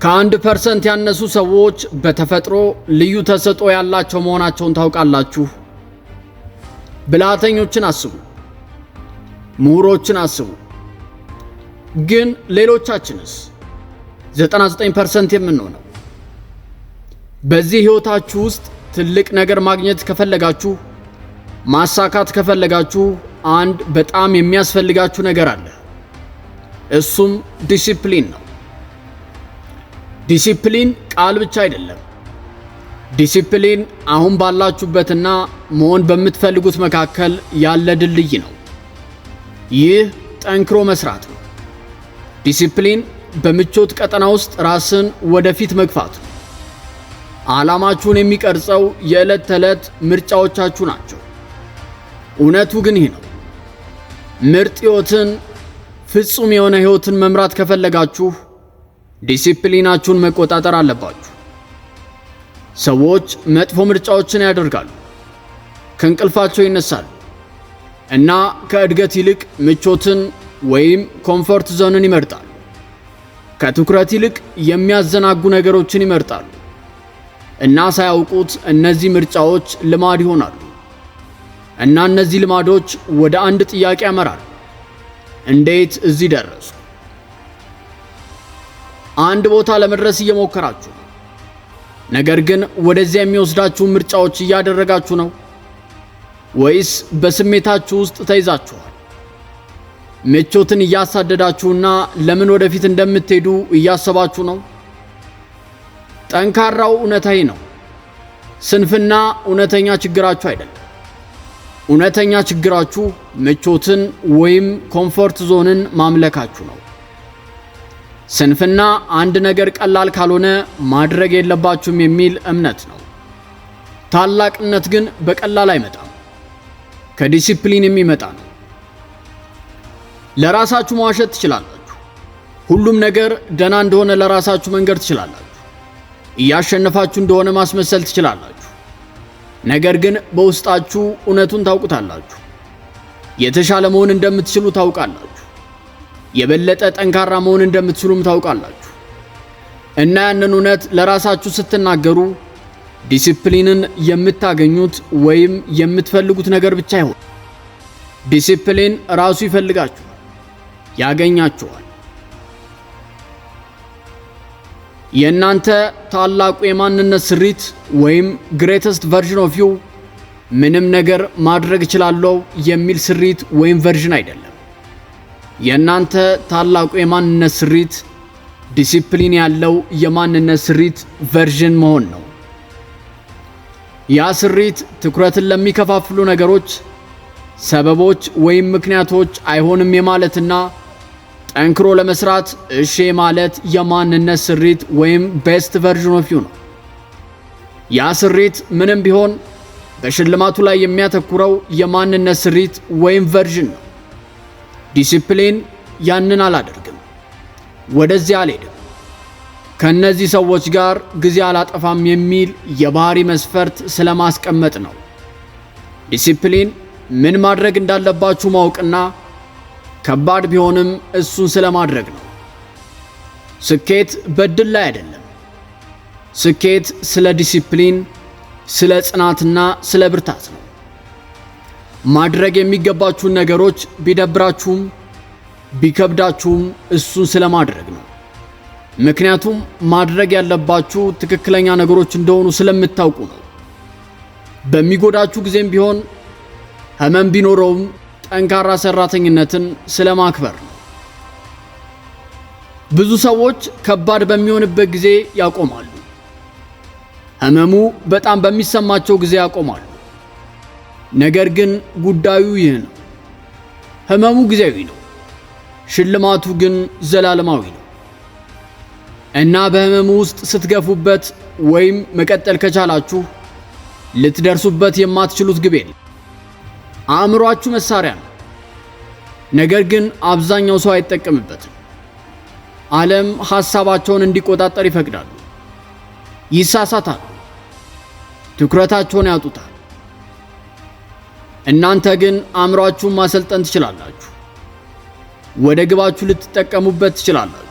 ከ1% ያነሱ ሰዎች በተፈጥሮ ልዩ ተሰጥኦ ያላቸው መሆናቸውን ታውቃላችሁ? ብልሃተኞችን አስቡ፣ ምሁሮችን አስቡ። ግን ሌሎቻችንስ 99% የምንሆነው? በዚህ ህይወታችሁ ውስጥ ትልቅ ነገር ማግኘት ከፈለጋችሁ፣ ማሳካት ከፈለጋችሁ አንድ በጣም የሚያስፈልጋችሁ ነገር አለ። እሱም ዲሲፕሊን ነው። ዲሲፕሊን ቃል ብቻ አይደለም። ዲሲፕሊን አሁን ባላችሁበትና መሆን በምትፈልጉት መካከል ያለ ድልድይ ነው። ይህ ጠንክሮ መስራት ነው። ዲሲፕሊን በምቾት ቀጠና ውስጥ ራስን ወደፊት መግፋት ነው። ዓላማችሁን የሚቀርጸው የዕለት ተዕለት ምርጫዎቻችሁ ናቸው። እውነቱ ግን ይህ ነው። ምርጥ ሕይወትን፣ ፍጹም የሆነ ሕይወትን መምራት ከፈለጋችሁ ዲሲፕሊናችሁን መቆጣጠር አለባችሁ። ሰዎች መጥፎ ምርጫዎችን ያደርጋሉ፣ ከእንቅልፋቸው ይነሳሉ እና ከእድገት ይልቅ ምቾትን ወይም ኮምፎርት ዞንን ይመርጣሉ። ከትኩረት ይልቅ የሚያዘናጉ ነገሮችን ይመርጣሉ እና ሳያውቁት እነዚህ ምርጫዎች ልማድ ይሆናሉ። እና እነዚህ ልማዶች ወደ አንድ ጥያቄ ያመራሉ። እንዴት እዚህ ደረሱ? አንድ ቦታ ለመድረስ እየሞከራችሁ ነው። ነገር ግን ወደዚያ የሚወስዳችሁ ምርጫዎች እያደረጋችሁ ነው ወይስ በስሜታችሁ ውስጥ ተይዛችኋል? ምቾትን እያሳደዳችሁና ለምን ወደፊት እንደምትሄዱ እያሰባችሁ ነው? ጠንካራው እውነታዊ ነው። ስንፍና እውነተኛ ችግራችሁ አይደለም። እውነተኛ ችግራችሁ ምቾትን ወይም ኮምፎርት ዞንን ማምለካችሁ ነው። ስንፍና አንድ ነገር ቀላል ካልሆነ ማድረግ የለባችሁም የሚል እምነት ነው። ታላቅነት ግን በቀላል አይመጣም፣ ከዲሲፕሊን የሚመጣ ነው። ለራሳችሁ መዋሸት ትችላላችሁ። ሁሉም ነገር ደህና እንደሆነ ለራሳችሁ መንገር ትችላላችሁ። እያሸነፋችሁ እንደሆነ ማስመሰል ትችላላችሁ። ነገር ግን በውስጣችሁ እውነቱን ታውቁታላችሁ። የተሻለ መሆን እንደምትችሉ ታውቃላችሁ። የበለጠ ጠንካራ መሆን እንደምትችሉም ታውቃላችሁ። እና ያንን እውነት ለራሳችሁ ስትናገሩ ዲሲፕሊንን የምታገኙት ወይም የምትፈልጉት ነገር ብቻ አይሆን። ዲሲፕሊን ራሱ ይፈልጋችኋል፣ ያገኛችኋል። የእናንተ ታላቁ የማንነት ስሪት ወይም ግሬተስት ቨርዥን ኦፍ ዩ ምንም ነገር ማድረግ እችላለሁ የሚል ስሪት ወይም ቨርዥን አይደለም። የእናንተ ታላቁ የማንነት ስሪት ዲሲፕሊን ያለው የማንነት ስሪት ቨርዥን መሆን ነው። ያ ስሪት ትኩረትን ለሚከፋፍሉ ነገሮች፣ ሰበቦች ወይም ምክንያቶች አይሆንም የማለትና ጠንክሮ ለመስራት እሺ ማለት የማንነት ስሪት ወይም ቤስት ቨርዥን ኦፍ ዩ ነው። ያ ስሪት ምንም ቢሆን በሽልማቱ ላይ የሚያተኩረው የማንነት ስሪት ወይም ቨርዥን ነው። ዲሲፕሊን ያንን አላደርግም፣ ወደዚያ አልሄድም፣ ከነዚህ ሰዎች ጋር ጊዜ አላጠፋም የሚል የባህሪ መስፈርት ስለማስቀመጥ ነው። ዲሲፕሊን ምን ማድረግ እንዳለባችሁ ማወቅና ከባድ ቢሆንም እሱን ስለማድረግ ነው። ስኬት በድል ላይ አይደለም። ስኬት ስለ ዲሲፕሊን፣ ስለ ጽናትና ስለ ብርታት ነው። ማድረግ የሚገባችሁን ነገሮች ቢደብራችሁም ቢከብዳችሁም እሱን ስለማድረግ ነው። ምክንያቱም ማድረግ ያለባችሁ ትክክለኛ ነገሮች እንደሆኑ ስለምታውቁ ነው። በሚጎዳችሁ ጊዜም ቢሆን ህመም ቢኖረውም ጠንካራ ሰራተኝነትን ስለማክበር ነው። ብዙ ሰዎች ከባድ በሚሆንበት ጊዜ ያቆማሉ። ህመሙ በጣም በሚሰማቸው ጊዜ ያቆማሉ። ነገር ግን ጉዳዩ ይህ ነው። ህመሙ ጊዜያዊ ነው፣ ሽልማቱ ግን ዘላለማዊ ነው። እና በህመሙ ውስጥ ስትገፉበት ወይም መቀጠል ከቻላችሁ ልትደርሱበት የማትችሉት ግብ የለም። አእምሯችሁ መሳሪያ ነው፣ ነገር ግን አብዛኛው ሰው አይጠቀምበትም። ዓለም ሐሳባቸውን እንዲቆጣጠር ይፈቅዳሉ፣ ይሳሳታሉ፣ ትኩረታቸውን ያጡታል። እናንተ ግን አእምሯችሁን ማሰልጠን ትችላላችሁ፣ ወደ ግባችሁ ልትጠቀሙበት ትችላላችሁ።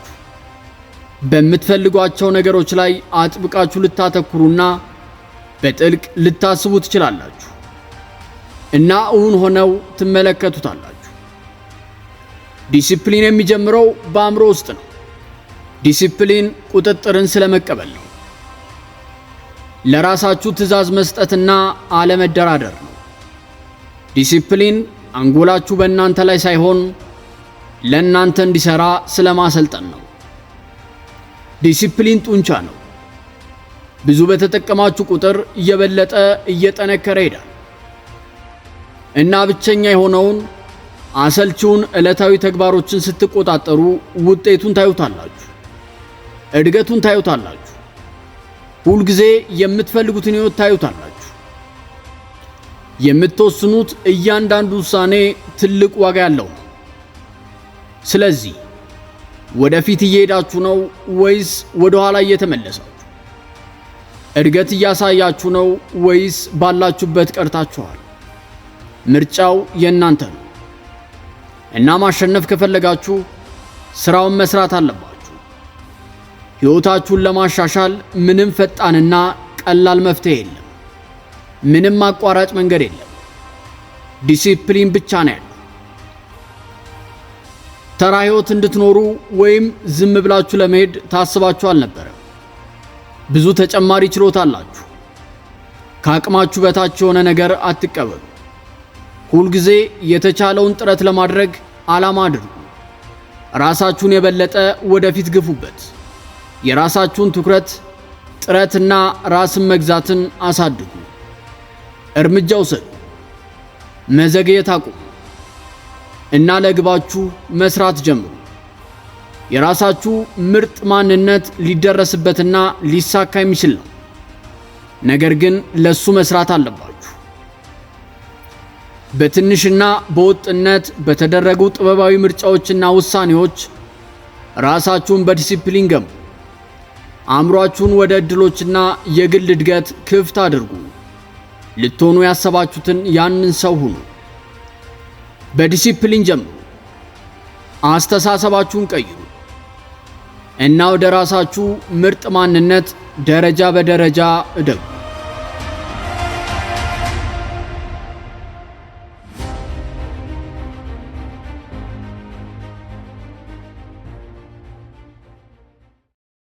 በምትፈልጓቸው ነገሮች ላይ አጥብቃችሁ ልታተኩሩና በጥልቅ ልታስቡ ትችላላችሁ እና እውን ሆነው ትመለከቱታላችሁ። ዲሲፕሊን የሚጀምረው በአእምሮ ውስጥ ነው። ዲሲፕሊን ቁጥጥርን ስለመቀበል ነው። ለራሳችሁ ትዕዛዝ መስጠትና አለመደራደር ነው። ዲሲፕሊን አንጎላችሁ በእናንተ ላይ ሳይሆን ለእናንተ እንዲሰራ ስለማሰልጠን ነው። ዲሲፕሊን ጡንቻ ነው። ብዙ በተጠቀማችሁ ቁጥር እየበለጠ እየጠነከረ ይሄዳል እና ብቸኛ የሆነውን አሰልቺውን ዕለታዊ ተግባሮችን ስትቆጣጠሩ ውጤቱን ታዩታላችሁ፣ እድገቱን ታዩታላችሁ፣ ሁልጊዜ የምትፈልጉትን ሕይወት ታዩታላችሁ። የምትወስኑት እያንዳንዱ ውሳኔ ትልቅ ዋጋ ያለው ነው። ስለዚህ ወደፊት እየሄዳችሁ ነው ወይስ ወደ ኋላ እየተመለሳችሁ? እድገት እያሳያችሁ ነው ወይስ ባላችሁበት ቀርታችኋል? ምርጫው የእናንተ ነው እና ማሸነፍ ከፈለጋችሁ ስራውን መስራት አለባችሁ። ሕይወታችሁን ለማሻሻል ምንም ፈጣንና ቀላል መፍትሄ የለም። ምንም አቋራጭ መንገድ የለም። ዲሲፕሊን ብቻ ነው ያለው። ተራ ሕይወት እንድትኖሩ ወይም ዝም ብላችሁ ለመሄድ ታስባችሁ አልነበረም። ብዙ ተጨማሪ ችሎታ አላችሁ። ከአቅማችሁ በታች የሆነ ነገር አትቀበሉ። ሁልጊዜ የተቻለውን ጥረት ለማድረግ ዓላማ አድርጉ። ራሳችሁን የበለጠ ወደፊት ግፉበት። የራሳችሁን ትኩረት፣ ጥረትና ራስን መግዛትን አሳድጉ። እርምጃ ውሰዱ። መዘግየት አቁሙ እና ለግባችሁ መስራት ጀምሩ። የራሳችሁ ምርጥ ማንነት ሊደረስበትና ሊሳካ የሚችል ነው። ነገር ግን ለሱ መስራት አለባችሁ። በትንሽና በወጥነት በተደረጉ ጥበባዊ ምርጫዎችና ውሳኔዎች ራሳችሁን በዲሲፕሊን ገሙ። አእምሯችሁን ወደ ዕድሎችና የግል እድገት ክፍት አድርጉ። ልትሆኑ ያሰባችሁትን ያንን ሰው ሁኑ። በዲሲፕሊን ጀምሩ። አስተሳሰባችሁን ቀይሩ እና ወደ ራሳችሁ ምርጥ ማንነት ደረጃ በደረጃ እደጉ።